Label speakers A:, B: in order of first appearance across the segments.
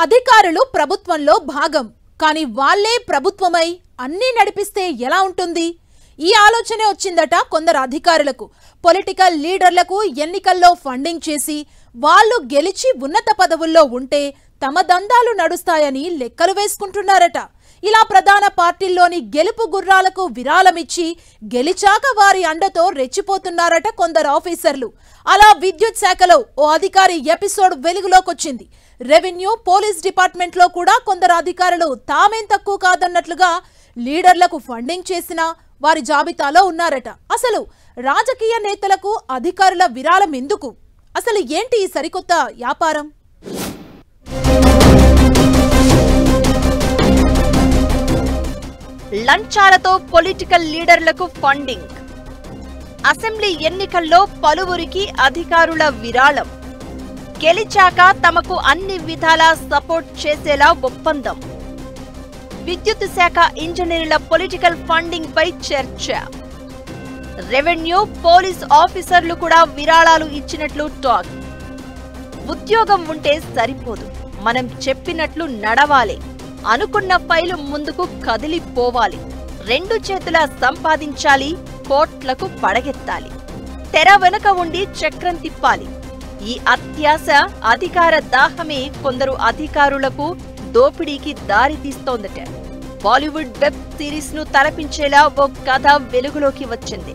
A: అధికారులు ప్రభుత్వంలో భాగం, కానీ వాళ్ళే ప్రభుత్వమై అన్నీ నడిపిస్తే ఎలా ఉంటుంది? ఈ ఆలోచనే వచ్చిందట కొందరు అధికారులకు. పొలిటికల్ లీడర్లకు ఎన్నికల్లో ఫండింగ్ చేసి వాళ్ళు గెలిచి ఉన్నత పదవుల్లో ఉంటే తమ దందాలు నడుస్తాయని లెక్కలు వేసుకుంటున్నారట. ఇలా ప్రధాన పార్టీల్లోని గెలుపు గుర్రాలకు విరాళమిచ్చి గెలిచాక వారి అండతో రెచ్చిపోతున్నారట కొందరు ఆఫీసర్లు. అలా విద్యుత్ శాఖలో ఓ అధికారి ఎపిసోడ్ వెలుగులోకొచ్చింది. రెవెన్యూ, పోలీస్ డిపార్ట్మెంట్లో కూడా కొందరు అధికారులు తామేం తక్కువ కాదన్నట్లుగా లీడర్లకు ఫండింగ్ చేసినా వారి జాబితాలో ఉన్నారట. అసలు రాజకీయ నేతలకు అధికారుల విరాళం ఎందుకు? అసలు ఏంటి ఈ సరికొత్త వ్యాపారం?
B: లంచాలతో పొలిటికల్ లీడర్లకు ఫండింగ్. అసెంబ్లీ ఎన్నికల్లో పలువురికి అధికారుల విరాళం. గెలిచాక తమకు అన్ని విధాలా సపోర్ట్ చేసేలా ఒప్పందం. విద్యుత్ శాఖ ఇంజనీర్ల పొలిటికల్ ఫండింగ్ పై చర్చ. రెవెన్యూ, పోలీస్ ఆఫీసర్లు కూడా విరాళాలు ఇచ్చినట్లు టాక్. ఉద్యోగం ఉంటే సరిపోదు, మనం చెప్పినట్లు నడవాలి, అనుకున్న ఫైలు ముందుకు కదిలిపోవాలి, రెండు చేతులా సంపాదించాలి, కోట్లకు పడగెత్తాలి, తెర వెనుక ఉండి చక్రం తిప్పాలి. ఈ అత్యాశ, అధికార దాహమే కొందరు అధికారులకు దోపిడీకి దారి తీస్తోందట. బాలీవుడ్ వెబ్ సిరీస్ ను తలపించేలా ఓ కథ వెలుగులోకి వచ్చింది.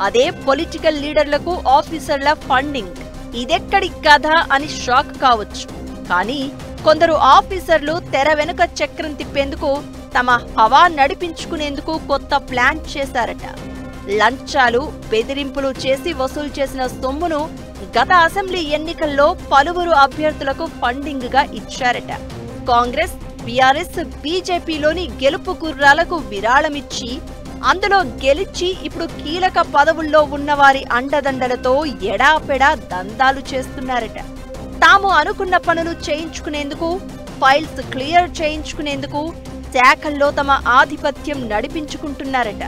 B: అదే పొలిటికల్ లీడర్లకు ఆఫీసర్ల ఫండింగ్. ఇదెక్కడి కథ అని షాక్ కావచ్చు, కానీ కొందరు ఆఫీసర్లు తెర వెనుక చక్రం తిప్పేందుకు, తమ హవా నడిపించుకునేందుకు కొత్త ప్లాన్ చేశారట. లంచాలు, బెదిరింపులు చేసి వసూలు చేసిన సొమ్మును గత అసెంబ్లీ ఎన్నికల్లో పలువురు అభ్యర్థులకు ఫండింగ్ గా ఇచ్చారట. కాంగ్రెస్, బీఆర్ఎస్, బీజేపీలోని గెలుపు గుర్రాలకు విరాళమిచ్చి అందులో గెలిచి ఇప్పుడు కీలక పదవుల్లో ఉన్నవారి అండదండలతో ఎడాపెడా దందాలు చేస్తున్నారట. తాము అనుకున్న పనులు చేయించుకునేందుకు, ఫైల్స్ క్లియర్ చేయించుకునేందుకు శాఖల్లో తమ ఆధిపత్యం నడిపించుకుంటున్నారట.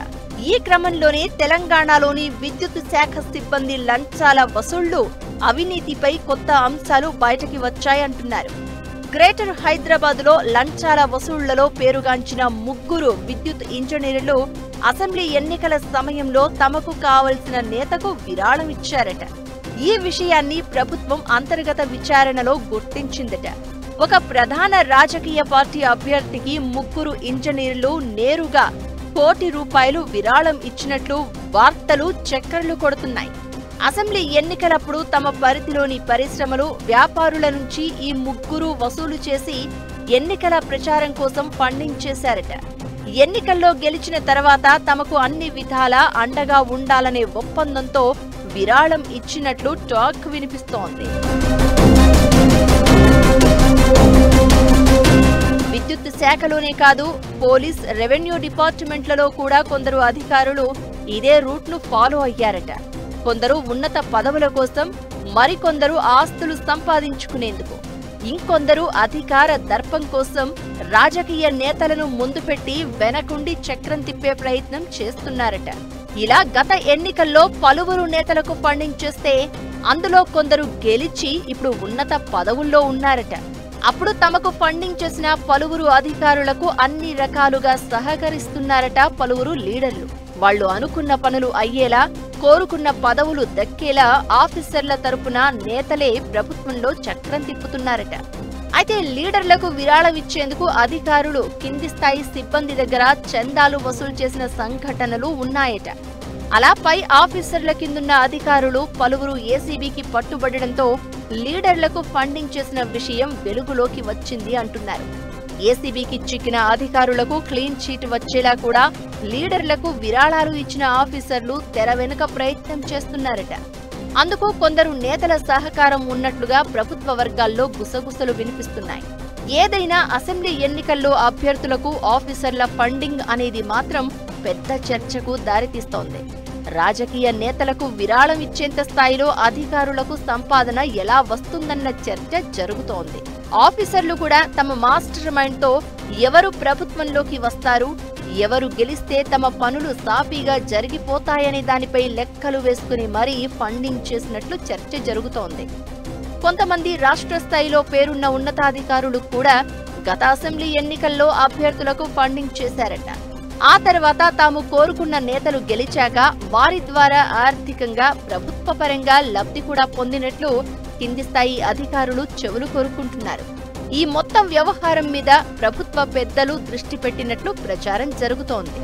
B: ఈ క్రమంలోనే తెలంగాణలోని విద్యుత్ శాఖ సిబ్బంది లంచాల వసూళ్లు, అవినీతిపై కొత్త అంశాలు బయటకి వచ్చాయంటున్నారు. గ్రేటర్ హైదరాబాద్లో లంచాల వసూళ్లలో పేరుగాంచిన ముగ్గురు విద్యుత్ ఇంజనీర్లు అసెంబ్లీ ఎన్నికల సమయంలో తమకు కావలసిన నేతకు విరాళం ఇచ్చారట. ఈ విషయాన్ని ప్రభుత్వం అంతర్గత విచారణలో గుర్తించిందట. ఒక ప్రధాన రాజకీయ పార్టీ అభ్యర్థికి ముగ్గురు ఇంజనీర్లు నేరుగా ₹1,00,00,000 విరాళం ఇచ్చినట్లు వార్తలు చక్కర్లు కొడుతున్నాయి. అసెంబ్లీ ఎన్నికలప్పుడు తమ పరిధిలోని పరిశ్రమలు, వ్యాపారుల నుంచి ఈ ముగ్గురు వసూలు చేసి ఎన్నికల ప్రచారం కోసం ఫండింగ్ చేశారట. ఎన్నికల్లో గెలిచిన తర్వాత తమకు అన్ని విధాలా అండగా ఉండాలనే ఒప్పందంతో విరాళం ఇచ్చినట్లు టాక్ వినిపిస్తోంది. విద్యుత్ శాఖలోనే కాదు, పోలీస్, రెవెన్యూ డిపార్ట్మెంట్లలో కూడా కొందరు అధికారులు ఇదే రూట్ ను ఫాలో అయ్యారట. కొందరు ఉన్నత పదవుల కోసం, మరికొందరు ఆస్తులు సంపాదించుకునేందుకు, ఇంకొందరు అధికార దర్పం కోసం రాజకీయ నేతలను ముందు పెట్టి వెనకుండి చక్రం తిప్పే ప్రయత్నం చేస్తున్నారట. ఇలా గత ఎన్నికల్లో పలువురు నేతలకు ఫండింగ్ చేస్తే అందులో కొందరు గెలిచి ఇప్పుడు ఉన్నత పదవుల్లో ఉన్నారట. అప్పుడు తమకు ఫండింగ్ చేసిన పలువురు అధికారులకు అన్ని రకాలుగా సహకరిస్తున్నారట పలువురు లీడర్లు. వాళ్లు అనుకున్న పనులు అయ్యేలా, కోరుకున్న పదవులు దక్కేలా ఆఫీసర్ల తరపున నేతలే ప్రభుత్వంలో చక్రం తిప్పుతున్నారట. అయితే లీడర్లకు విరాళమిచ్చేందుకు అధికారులు కింది స్థాయి సిబ్బంది దగ్గర చందాలు వసూలు చేసిన సంఘటనలు ఉన్నాయట. అలా పై ఆఫీసర్ల కిందున్న అధికారులు పలువురు ఏసీబీకి పట్టుబడడంతో లీడర్లకు ఫండింగ్ చేసిన విషయం వెలుగులోకి వచ్చింది అంటున్నారు. ఏసీబీకి చిక్కిన అధికారులకు క్లీన్ చీట్ వచ్చేలా కూడా లీడర్లకు విరాళాలు ఇచ్చిన ఆఫీసర్లు తెర వెనుక ప్రయత్నం చేస్తున్నారట. అందుకు కొందరు నేతల సహకారం ఉన్నట్లుగా ప్రభుత్వ వర్గాల్లో గుసగుసలు వినిపిస్తున్నాయి. ఏదైనా అసెంబ్లీ ఎన్నికల్లో అభ్యర్థులకు ఆఫీసర్ల ఫండింగ్ అనేది మాత్రం పెద్ద చర్చకు దారితీస్తోంది. రాజకీయ నేతలకు విరాళం ఇచ్చేంత స్థాయిలో అధికారులకు సంపాదన ఎలా వస్తుందన్న చర్చ జరుగుతోంది. ఆఫీసర్లు కూడా తమ మాస్టర్ మైండ్ తో ఎవరు ప్రభుత్వంలోకి వస్తారు, ఎవరు గెలిస్తే తమ పనులు సాఫీగా జరిగిపోతాయనే దానిపై లెక్కలు వేసుకుని మరీ ఫండింగ్ చేసినట్లు చర్చ జరుగుతోంది. కొంతమంది రాష్ట్ర స్థాయిలో పేరున్న ఉన్నతాధికారులు కూడా గత అసెంబ్లీ ఎన్నికల్లో అభ్యర్థులకు ఫండింగ్ చేశారట. ఆ తర్వాత తాము కోరుకున్న నేతలు గెలిచాక వారి ద్వారా ఆర్థికంగా ప్రభుత్వ పరంగా లబ్ధి కూడా పొందినట్లు కింది స్థాయి అధికారులు చెవులు కోరుకుంటున్నారు. ఈ మొత్తం వ్యవహారం మీద ప్రభుత్వ పెద్దలు దృష్టి పెట్టినట్లు ప్రచారం జరుగుతోంది.